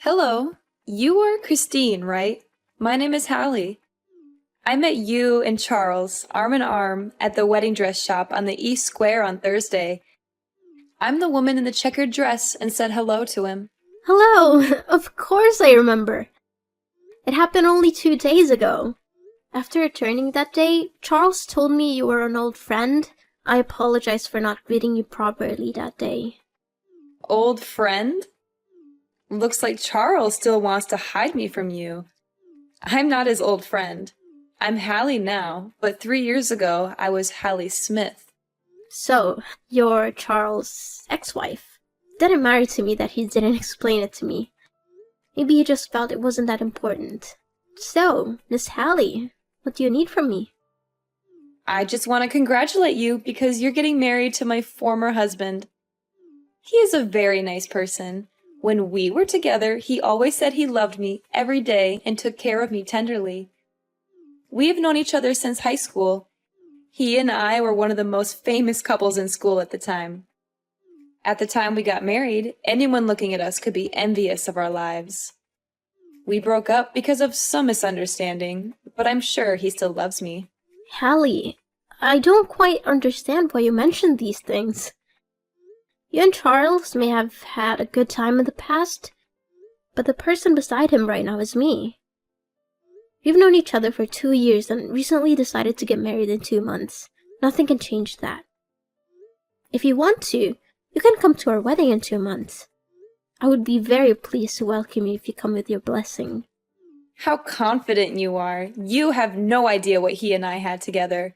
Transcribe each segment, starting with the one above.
Hello, you are Christine, right? My name is Hallie. I met you and Charles arm in arm at the wedding dress shop on the East Square on Thursday. I'm the woman in the checkered dress and said hello to him. Hello! Of course I remember. It happened only 2 days ago. After returning that day, Charles told me you were an old friend. I apologize for not greeting you properly that day. Old friend? Looks like Charles still wants to hide me from you. I'm not his old friend. I'm Hallie now, but 3 years ago I was Hallie Smith. So, you're Charles' ex-wife. Didn't matter to me that he didn't explain it to me. Maybe he just felt it wasn't that important. So, Miss Hallie, what do you need from me? I just want to congratulate you because you're getting married to my former husband. He is a very nice person. When we were together, he always said he loved me every day and took care of me tenderly. We have known each other since high school. He and I were one of the most famous couples in school at the time. At the time we got married, anyone looking at us could be envious of our lives. We broke up because of some misunderstanding, but I'm sure he still loves me. Hallie, I don't quite understand why you mentioned these things. You and Charles may have had a good time in the past, but the person beside him right now is me. We've known each other for 2 years and recently decided to get married in 2 months. Nothing can change that. If you want to, you can come to our wedding in 2 months. I would be very pleased to welcome you if you come with your blessing. How confident you are. You have no idea what he and I had together.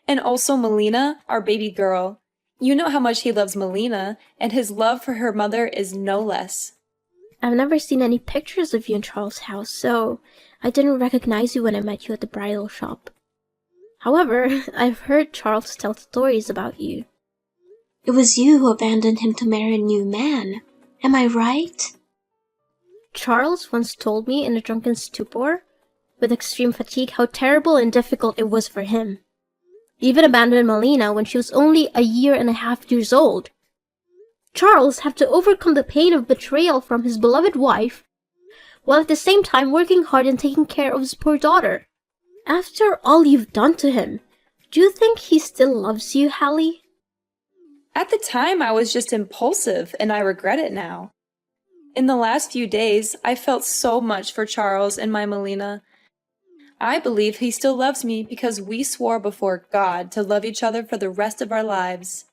And also Melina, our baby girl. You know how much he loves Melina, and his love for her mother is no less. I've never seen any pictures of you in Charles' house, so I didn't recognize you when I met you at the bridal shop. However, I've heard Charles tell stories about you. It was you who abandoned him to marry a new man. Am I right? Charles once told me in a drunken stupor, with extreme fatigue, how terrible and difficult it was for him. He even abandoned Melina when she was only 1.5 years old. Charles had to overcome the pain of betrayal from his beloved wife, while at the same time working hard and taking care of his poor daughter. After all you've done to him, do you think he still loves you, Hallie? At the time, I was just impulsive, and I regret it now. In the last few days, I felt so much for Charles and my Melina. I believe he still loves me because we swore before God to love each other for the rest of our lives.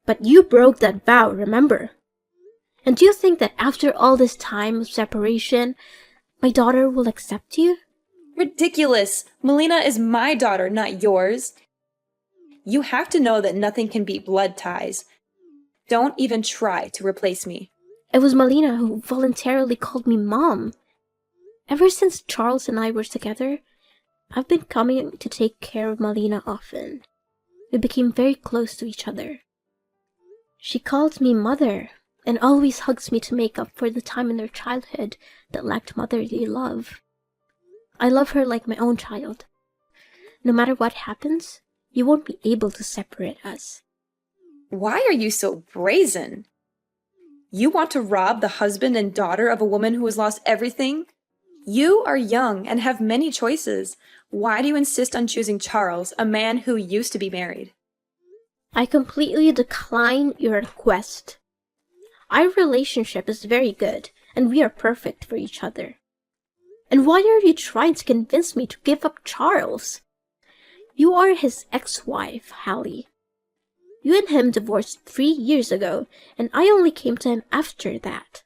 But you broke that vow, remember? And do you think that after all this time of separation, my daughter will accept you? Ridiculous! Melina is my daughter, not yours. You have to know that nothing can beat blood ties. Don't even try to replace me. It was Melina who voluntarily called me Mom. Ever since Charles and I were together, I've been coming to take care of Melina often. We became very close to each other. She calls me Mother and always hugs me to make up for the time in her childhood that lacked motherly love. I love her like my own child. No matter what happens, you won't be able to separate us. Why are you so brazen? You want to rob the husband and daughter of a woman who has lost everything? You are young and have many choices. Why do you insist on choosing Charles, a man who used to be married? I completely decline your request. Our relationship is very good, and we are perfect for each other. And why are you trying to convince me to give up Charles? You are his ex-wife, Hallie. You and him divorced 3 years ago, and I only came to him after that.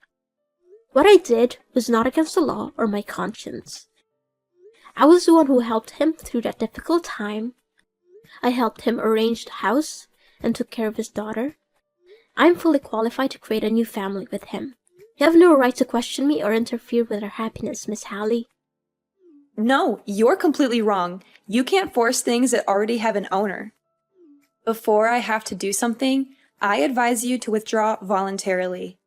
What I did was not against the law or my conscience. I was the one who helped him through that difficult time. I helped him arrange the house and took care of his daughter. I'm fully qualified to create a new family with him. You have no right to question me or interfere with our happiness, Miss Hallie. No, you're completely wrong. You can't force things that already have an owner. Before I have to do something, I advise you to withdraw voluntarily.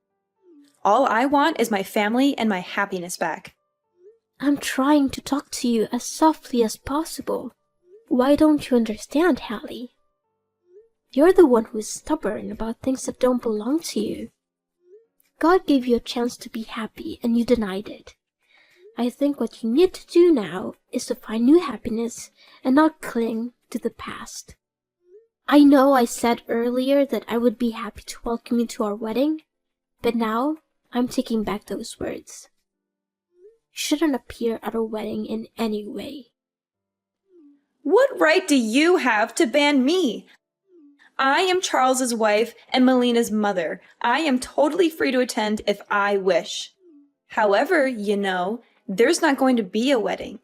All I want is my family and my happiness back. I'm trying to talk to you as softly as possible. Why don't you understand, Hallie? You're the one who is stubborn about things that don't belong to you. God gave you a chance to be happy and you denied it. I think what you need to do now is to find new happiness and not cling to the past. I know I said earlier that I would be happy to welcome you to our wedding, but now I'm taking back those words. You shouldn't appear at our wedding in any way. What right do you have to ban me? I am Charles's wife and Melina's mother. I am totally free to attend if I wish. However, there's not going to be a wedding.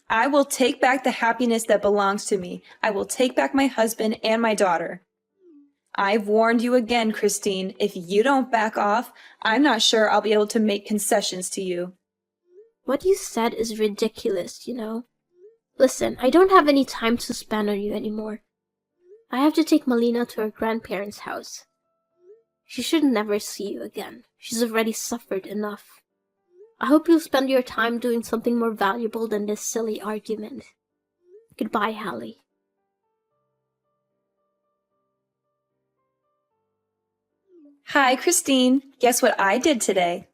I will take back the happiness that belongs to me. I will take back my husband and my daughter. I've warned you again, Christine. If you don't back off, I'm not sure I'll be able to make concessions to you. What you said is ridiculous, Listen, I don't have any time to spend on you anymore. I have to take Melina to her grandparents' house. She should never see you again. She's already suffered enough. I hope you'll spend your time doing something more valuable than this silly argument. Goodbye, Hallie. Hi, Christine. Guess what I did today?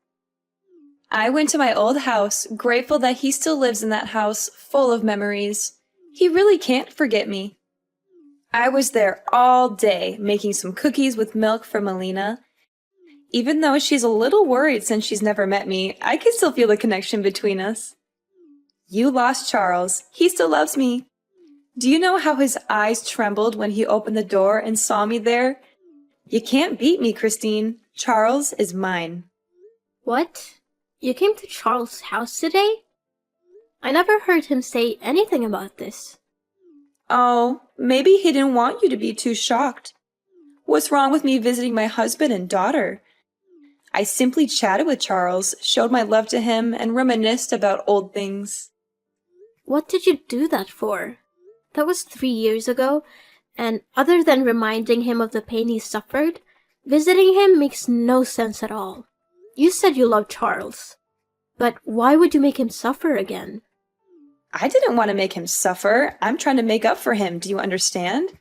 I went to my old house, grateful that he still lives in that house, full of memories. He really can't forget me. I was there all day, making some cookies with milk for Melina. Even though she's a little worried since she's never met me, I can still feel the connection between us. You lost Charles. He still loves me. Do you know how his eyes trembled when he opened the door and saw me there? You can't beat me, Christine. Charles is mine. What? You came to Charles' house today? I never heard him say anything about this. Oh, maybe he didn't want you to be too shocked. What's wrong with me visiting my husband and daughter? I simply chatted with Charles, showed my love to him, and reminisced about old things. What did you do that for? That was 3 years ago, and other than reminding him of the pain he suffered, visiting him makes no sense at all. You said you loved Charles, but why would you make him suffer again? I didn't want to make him suffer. I'm trying to make up for him. Do you understand?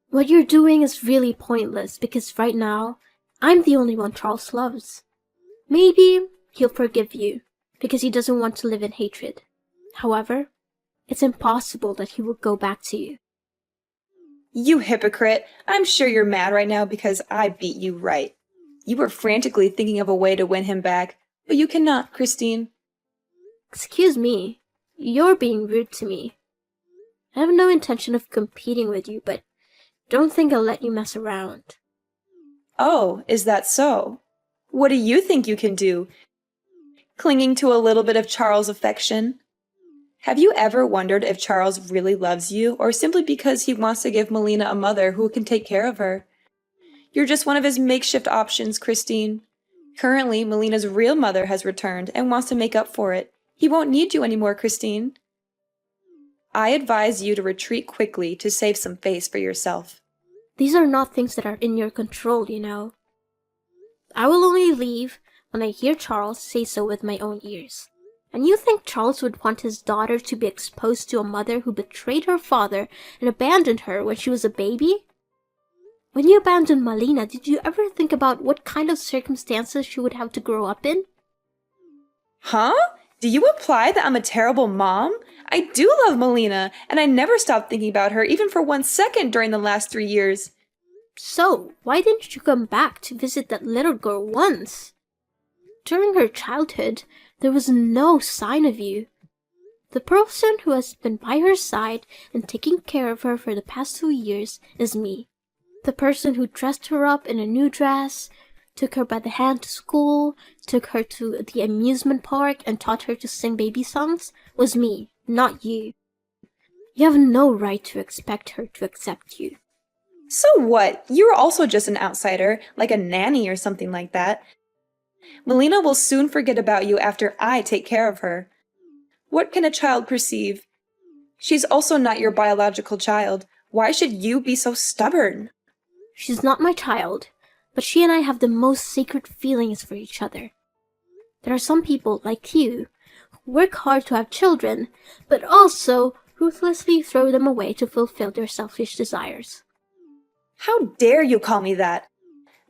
What you're doing is really pointless because right now, I'm the only one Charles loves. Maybe he'll forgive you because he doesn't want to live in hatred. However, it's impossible that he will go back to you. You hypocrite. I'm sure you're mad right now because I beat you right. You were frantically thinking of a way to win him back, but you cannot, Christine. Excuse me. You're being rude to me. I have no intention of competing with you, but don't think I'll let you mess around. Oh, is that so? What do you think you can do? Clinging to a little bit of Charles' affection? Have you ever wondered if Charles really loves you, or simply because he wants to give Melina a mother who can take care of her? You're just one of his makeshift options, Christine. Currently, Melina's real mother has returned and wants to make up for it. He won't need you anymore, Christine. I advise you to retreat quickly to save some face for yourself. These are not things that are in your control, I will only leave when I hear Charles say so with my own ears. And you think Charles would want his daughter to be exposed to a mother who betrayed her father and abandoned her when she was a baby? When you abandoned Melina, did you ever think about what kind of circumstances she would have to grow up in? Huh? Do you imply that I'm a terrible mom? I do love Melina, and I never stopped thinking about her even for 1 second during the last 3 years. So, why didn't you come back to visit that little girl once? During her childhood, there was no sign of you. The person who has been by her side and taking care of her for the past 2 years is me. The person who dressed her up in a new dress, took her by the hand to school, took her to the amusement park, and taught her to sing baby songs was me, not you. You have no right to expect her to accept you. So what? You're also just an outsider, like a nanny or something like that. Melina will soon forget about you after I take care of her. What can a child perceive? She's also not your biological child. Why should you be so stubborn? She's not my child, but she and I have the most sacred feelings for each other. There are some people like you who work hard to have children, but also ruthlessly throw them away to fulfill their selfish desires. How dare you call me that?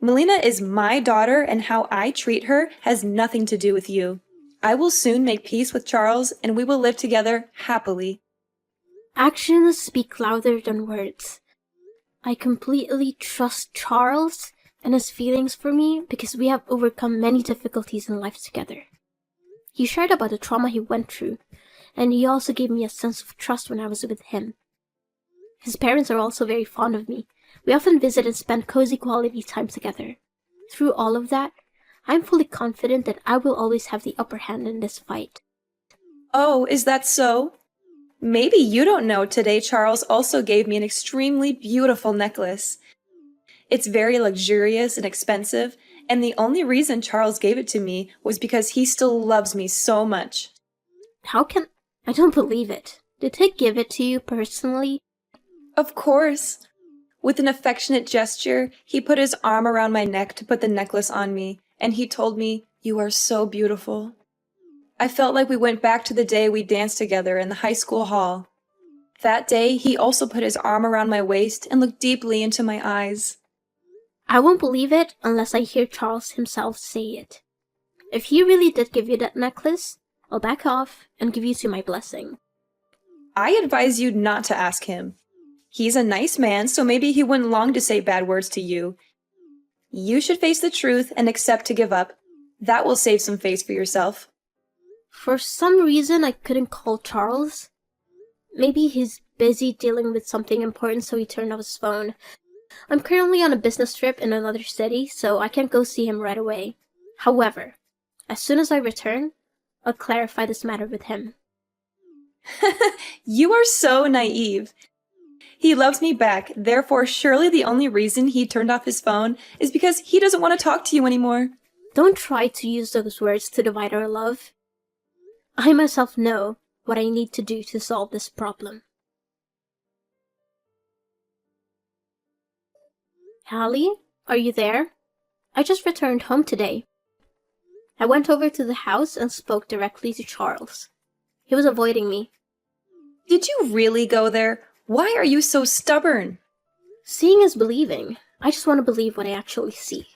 Melina is my daughter, and how I treat her has nothing to do with you. I will soon make peace with Charles, and we will live together happily. Actions speak louder than words. I completely trust Charles and his feelings for me because we have overcome many difficulties in life together. He shared about the trauma he went through, and he also gave me a sense of trust when I was with him. His parents are also very fond of me. We often visit and spend cozy quality time together. Through all of that, I'm fully confident that I will always have the upper hand in this fight. Oh, is that so? Maybe you don't know today Charles also gave me an extremely beautiful necklace. It's very luxurious and expensive, and the only reason Charles gave it to me was because he still loves me so much. I don't believe it. Did he give it to you personally? Of course. With an affectionate gesture, he put his arm around my neck to put the necklace on me, and he told me, "You are so beautiful." I felt like we went back to the day we danced together in the high school hall. That day, he also put his arm around my waist and looked deeply into my eyes. I won't believe it unless I hear Charles himself say it. If he really did give you that necklace, I'll back off and give you to my blessing. I advise you not to ask him. He's a nice man, so maybe he wouldn't long to say bad words to you. You should face the truth and accept to give up. That will save some face for yourself. For some reason, I couldn't call Charles. Maybe he's busy dealing with something important, so he turned off his phone. I'm currently on a business trip in another city, so I can't go see him right away. However, as soon as I return, I'll clarify this matter with him. You are so naive. He loves me back, therefore surely the only reason he turned off his phone is because he doesn't want to talk to you anymore. Don't try to use those words to divide our love. I myself know what I need to do to solve this problem. Hallie, are you there? I just returned home today. I went over to the house and spoke directly to Charles. He was avoiding me. Did you really go there? Why are you so stubborn? Seeing is believing. I just want to believe what I actually see.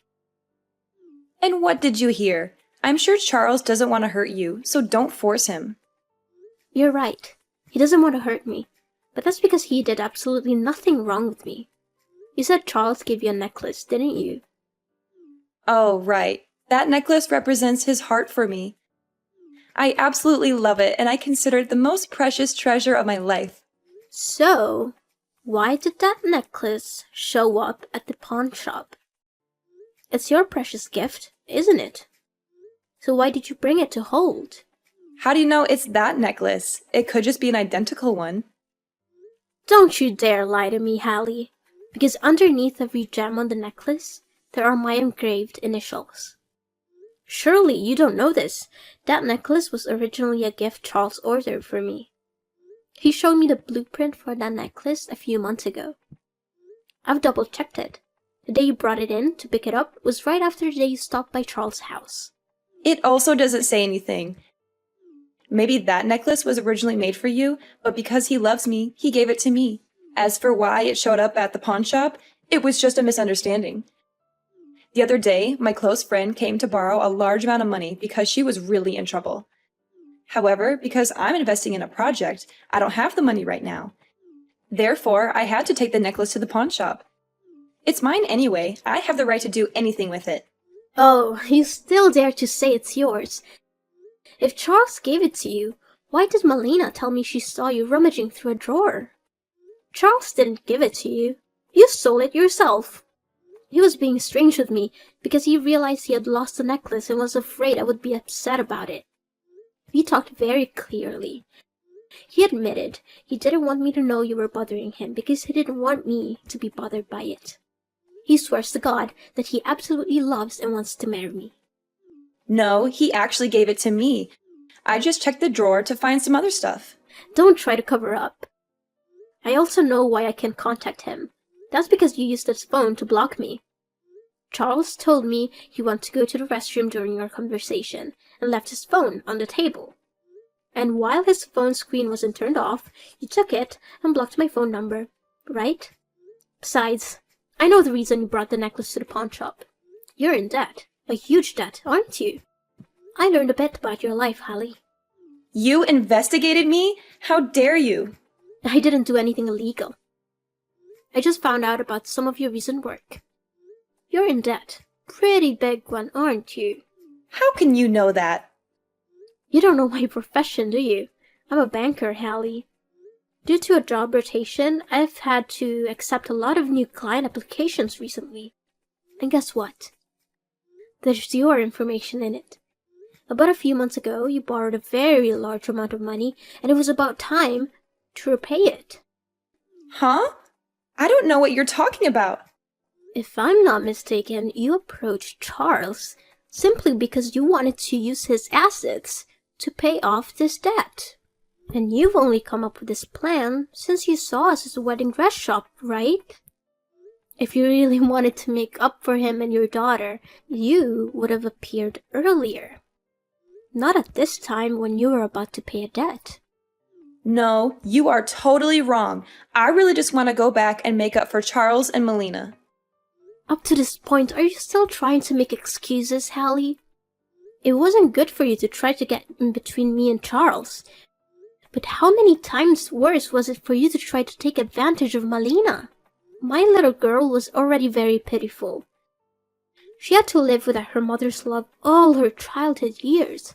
And what did you hear? I'm sure Charles doesn't want to hurt you, so don't force him. You're right. He doesn't want to hurt me, but that's because he did absolutely nothing wrong with me. You said Charles gave you a necklace, didn't you? Oh, right. That necklace represents his heart for me. I absolutely love it, and I consider it the most precious treasure of my life. So, why did that necklace show up at the pawn shop? It's your precious gift, isn't it? So why did you bring it to hold? How do you know it's that necklace? It could just be an identical one. Don't you dare lie to me, Hallie, because underneath every gem on the necklace, there are my engraved initials. Surely you don't know this. That necklace was originally a gift Charles ordered for me. He showed me the blueprint for that necklace a few months ago. I've double-checked it. The day you brought it in to pick it up was right after the day you stopped by Charles' house. It also doesn't say anything. Maybe that necklace was originally made for you, but because he loves me, he gave it to me. As for why it showed up at the pawn shop, it was just a misunderstanding. The other day, my close friend came to borrow a large amount of money because she was really in trouble. However, because I'm investing in a project, I don't have the money right now. Therefore, I had to take the necklace to the pawn shop. It's mine anyway. I have the right to do anything with it. Oh, you still dare to say it's yours. If Charles gave it to you, why did Melina tell me she saw you rummaging through a drawer? Charles didn't give it to you. You stole it yourself. He was being strange with me because he realized he had lost the necklace and was afraid I would be upset about it. We talked very clearly. He admitted he didn't want me to know you were bothering him because he didn't want me to be bothered by it. He swears to God that he absolutely loves and wants to marry me. No, he actually gave it to me. I just checked the drawer to find some other stuff. Don't try to cover up. I also know why I can't contact him. That's because you used his phone to block me. Charles told me he wanted to go to the restroom during our conversation and left his phone on the table. And while his phone screen wasn't turned off, you took it and blocked my phone number, right? Besides, I know the reason you brought the necklace to the pawn shop. You're in debt. A huge debt, aren't you? I learned a bit about your life, Hallie. You investigated me? How dare you? I didn't do anything illegal. I just found out about some of your recent work. You're in debt. Pretty big one, aren't you? How can you know that? You don't know my profession, do you? I'm a banker, Hallie. Due to a job rotation, I've had to accept a lot of new client applications recently. And guess what? There's your information in it. About a few months ago, you borrowed a very large amount of money, and it was about time to repay it. Huh? I don't know what you're talking about. If I'm not mistaken, you approached Charles simply because you wanted to use his assets to pay off this debt. And you've only come up with this plan since you saw us at the wedding dress shop, right? If you really wanted to make up for him and your daughter, you would have appeared earlier. Not at this time when you were about to pay a debt. No, you are totally wrong. I really just want to go back and make up for Charles and Melina. Up to this point, are you still trying to make excuses, Hallie? It wasn't good for you to try to get in between me and Charles. But how many times worse was it for you to try to take advantage of Melina? My little girl was already very pitiful. She had to live without her mother's love all her childhood years.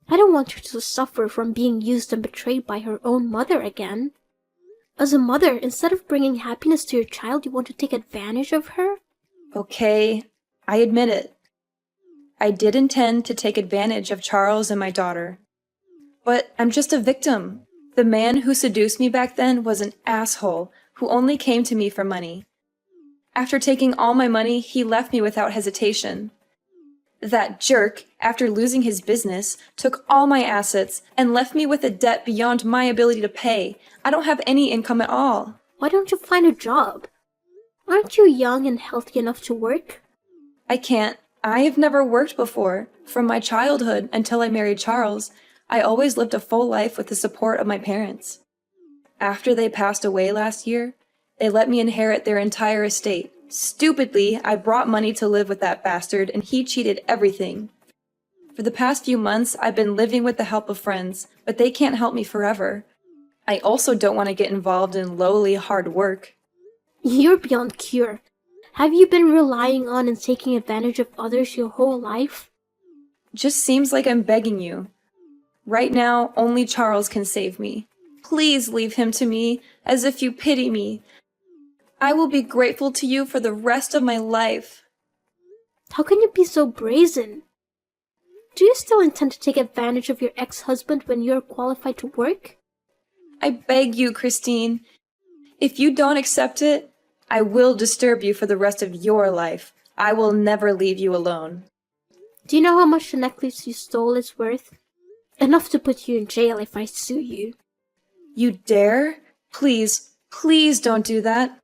I don't want her to suffer from being used and betrayed by her own mother again. As a mother, instead of bringing happiness to your child, you want to take advantage of her? Okay, I admit it. I did intend to take advantage of Charles and my daughter. But I'm just a victim. The man who seduced me back then was an asshole who only came to me for money. After taking all my money, he left me without hesitation. That jerk, after losing his business, took all my assets and left me with a debt beyond my ability to pay. I don't have any income at all. Why don't you find a job? Aren't you young and healthy enough to work? I can't. I have never worked before. From my childhood until I married Charles, I always lived a full life with the support of my parents. After they passed away last year, they let me inherit their entire estate. Stupidly, I brought money to live with that bastard, and he cheated everything. For the past few months, I've been living with the help of friends, but they can't help me forever. I also don't want to get involved in lowly, hard work. You're beyond cure. Have you been relying on and taking advantage of others your whole life? Just seems like I'm begging you. Right now, only Charles can save me. Please leave him to me, as if you pity me. I will be grateful to you for the rest of my life. How can you be so brazen? Do you still intend to take advantage of your ex-husband when you're qualified to work? I beg you, Christine. If you don't accept it, I will disturb you for the rest of your life. I will never leave you alone. Do you know how much the necklace you stole is worth? Enough to put you in jail if I sue you. You dare? Please, please don't do that.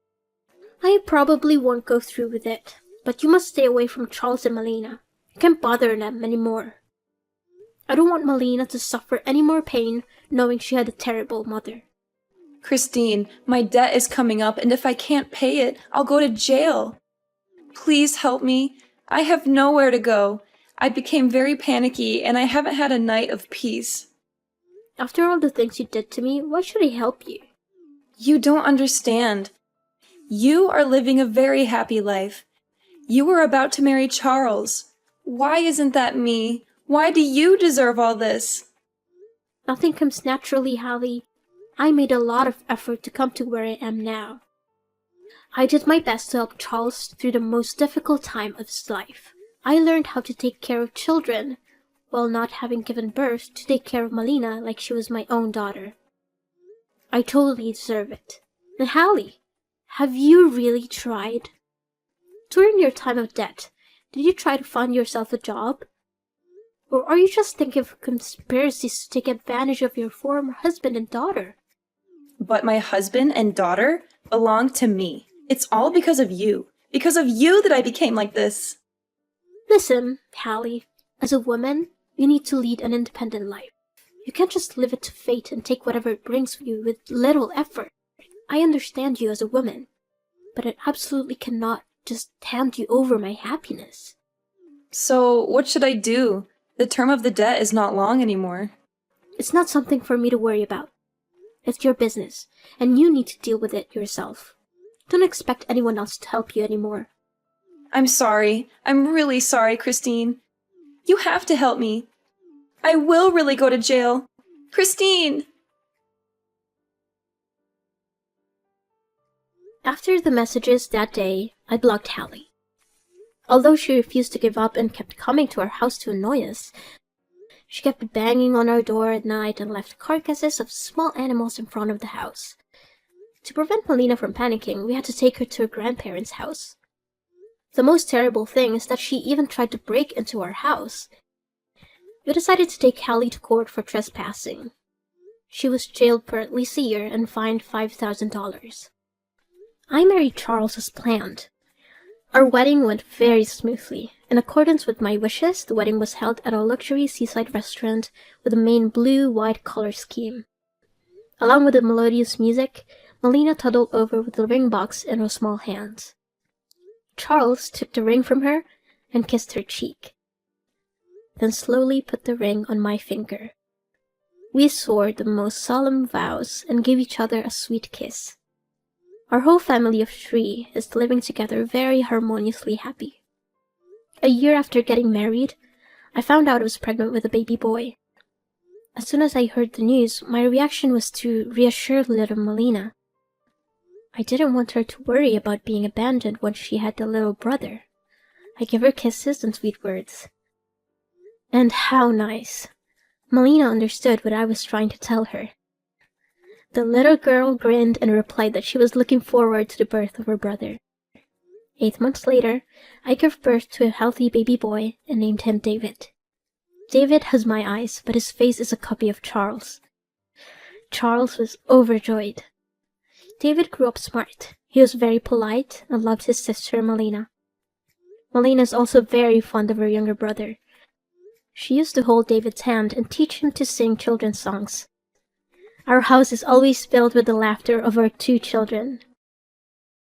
I probably won't go through with it, but you must stay away from Charles and Melina. You can't bother them anymore. I don't want Melina to suffer any more pain knowing she had a terrible mother. Christine, my debt is coming up, and if I can't pay it, I'll go to jail. Please help me. I have nowhere to go. I became very panicky, and I haven't had a night of peace. After all the things you did to me, why should I help you? You don't understand. You are living a very happy life. You were about to marry Charles. Why isn't that me? Why do you deserve all this? Nothing comes naturally, Hallie. I made a lot of effort to come to where I am now. I did my best to help Charles through the most difficult time of his life. I learned how to take care of children, while not having given birth to take care of Melina like she was my own daughter. I totally deserve it. And Hallie, have you really tried? During your time of debt, did you try to find yourself a job? Or are you just thinking of conspiracies to take advantage of your former husband and daughter? But my husband and daughter belong to me. It's all because of you. Because of you that I became like this. Listen, Hallie, as a woman, you need to lead an independent life. You can't just live it to fate and take whatever it brings you with little effort. I understand you as a woman, but it absolutely cannot just hand you over my happiness. So, what should I do? The term of the debt is not long anymore. It's not something for me to worry about. It's your business, and you need to deal with it yourself. Don't expect anyone else to help you anymore. I'm sorry. I'm really sorry, Christine. You have to help me. I will really go to jail. Christine! After the messages that day, I blocked Hallie. Although she refused to give up and kept coming to our house to annoy us, she kept banging on our door at night and left carcasses of small animals in front of the house. To prevent Melina from panicking, we had to take her to her grandparents' house. The most terrible thing is that she even tried to break into our house. We decided to take Hallie to court for trespassing. She was jailed for at least a year and fined $5,000. I married Charles as planned. Our wedding went very smoothly. In accordance with my wishes, the wedding was held at a luxury seaside restaurant with a main blue-white color scheme. Along with the melodious music, Melina toddled over with the ring box in her small hands. Charles took the ring from her and kissed her cheek, then slowly put the ring on my finger. We swore the most solemn vows and gave each other a sweet kiss. Our whole family of 3 is living together very harmoniously happy. A year after getting married, I found out I was pregnant with a baby boy. As soon as I heard the news, my reaction was to reassure little Melina. I didn't want her to worry about being abandoned when she had the little brother. I gave her kisses and sweet words. And how nice! Melina understood what I was trying to tell her. The little girl grinned and replied that she was looking forward to the birth of her brother. 8 months later, I gave birth to a healthy baby boy and named him David. David has my eyes, but his face is a copy of Charles. Charles was overjoyed. David grew up smart. He was very polite and loved his sister Melina. Melina is also very fond of her younger brother. She used to hold David's hand and teach him to sing children's songs. Our house is always filled with the laughter of our 2 children.